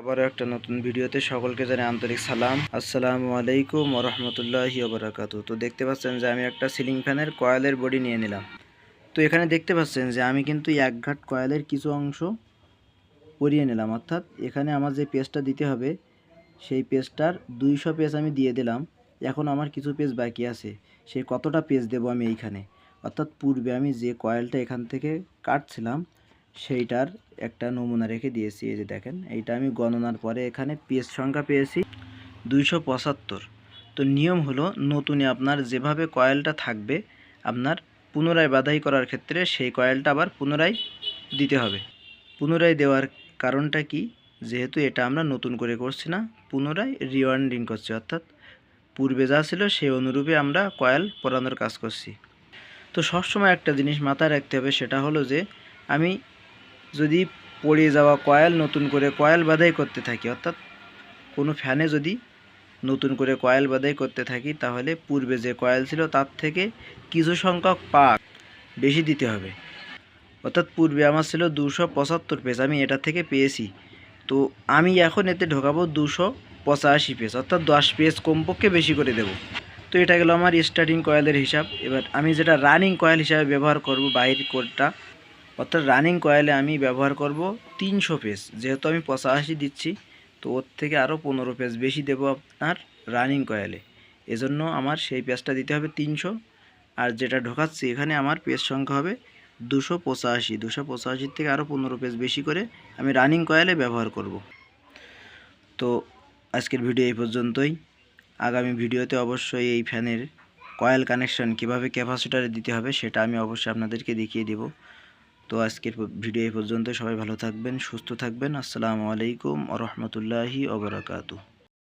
আবারও একটা নতুন ভিডিওতে সকলকে জানাই আন্তরিক সালাম। আসসালামু আলাইকুম ওয়া রাহমাতুল্লাহি ওয়া বারাকাতুহু। তো দেখতে পাচ্ছেন যে আমি একটা সিলিং ফ্যানের কয়েলের বডি নিয়ে নিলাম। তো এখানে দেখতে পাচ্ছেন যে আমি কিন্তু এক ঘাট কয়েলের কিছু অংশ পরিয়ে নিলাম, অর্থাৎ এখানে আমার যে পেজটা দিতে হবে সেই পেজটার 200 পেজ আমি দিয়ে দিলাম। এখন আমার কিছু পেজ বাকি আছে, সেই কতটা পেজ দেব আমি এইখানে, অর্থাৎ পূর্বে আমি যে কয়েলটা এখান থেকে কাটছিলাম সেইটার একটা নমুনা রেখে দিয়েছি। এই যে দেখেন, এইটা আমি গণনার পরে এখানে পেজ সংখ্যা পেয়েছি 275। তো নিয়ম হলো, নতুনে আপনার যেভাবে কয়েলটা থাকবে আপনার পুনরায় বাধাই করার ক্ষেত্রে সেই কয়েলটা আবার পুনরায় দিতে হবে। পুনরায় দেওয়ার কারণটা কি, যেহেতু এটা আমরা নতুন করে করছি না, পুনরায় রিওয়াইন্ডিং করছি, অর্থাৎ পূর্বে যা ছিল সেই অনুরূপে আমরা কয়েল পরানোর কাজ করছি। তো সবসময় একটা জিনিস মাথায় রাখতে হবে, সেটা হলো যে আমি যদি পড়ে যাওয়া কয়েল নতুন করে কয়েল বাধাই করতে থাকি, অর্থাৎ কোনো ফ্যানে যদি নতুন করে কয়েল বাধাই করতে থাকি, তাহলে পূর্বে যে কয়েল ছিল তার থেকে কিছু সংখ্যক পাক বেশি দিতে হবে। অর্থাৎ পূর্বে আমার ছিল 275 পেজ, আমি এটা থেকে পেয়েছি, তো আমি এখন এতে ঢোকাবো 285 পেজ, অর্থাৎ 10 পেজ কমপক্ষে বেশি করে দেব। তো এটা গেল আমার স্টার্টিং কয়েলের হিসাব। এবার আমি যেটা রানিং কয়েল হিসাবে ব্যবহার করব, বাইরের কোডটা, অর্থাৎ রানিং কয়েলে আমি ব্যবহার করব 300 পেজ। যেহেতু আমি 85 দিচ্ছি, তো ওর থেকে আরও 15 পেজ বেশি দেব আপনার রানিং কয়েলে, এজন্য আমার সেই পেজটা দিতে হবে 300। আর যেটা ঢোকাচ্ছি এখানে আমার পেজ সংখ্যা হবে 285। 285 থেকে আরও 15 পেজ বেশি করে আমি রানিং কয়েলে ব্যবহার করব। তো আজকের ভিডিও এই পর্যন্তই। আগামী ভিডিওতে অবশ্যই এই ফ্যানের কয়েল কানেকশন কিভাবে ক্যাপাসিটরে দিতে হবে সেটা আমি অবশ্যই আপনাদেরকে দেখিয়ে দেব। তো আজকের ভিডিও এই পর্যন্ত। সবাই ভালো থাকবেন, সুস্থ থাকবেন। আসসালামু আলাইকুম ওয়া রাহমাতুল্লাহি ওয়া বারাকাতুহু।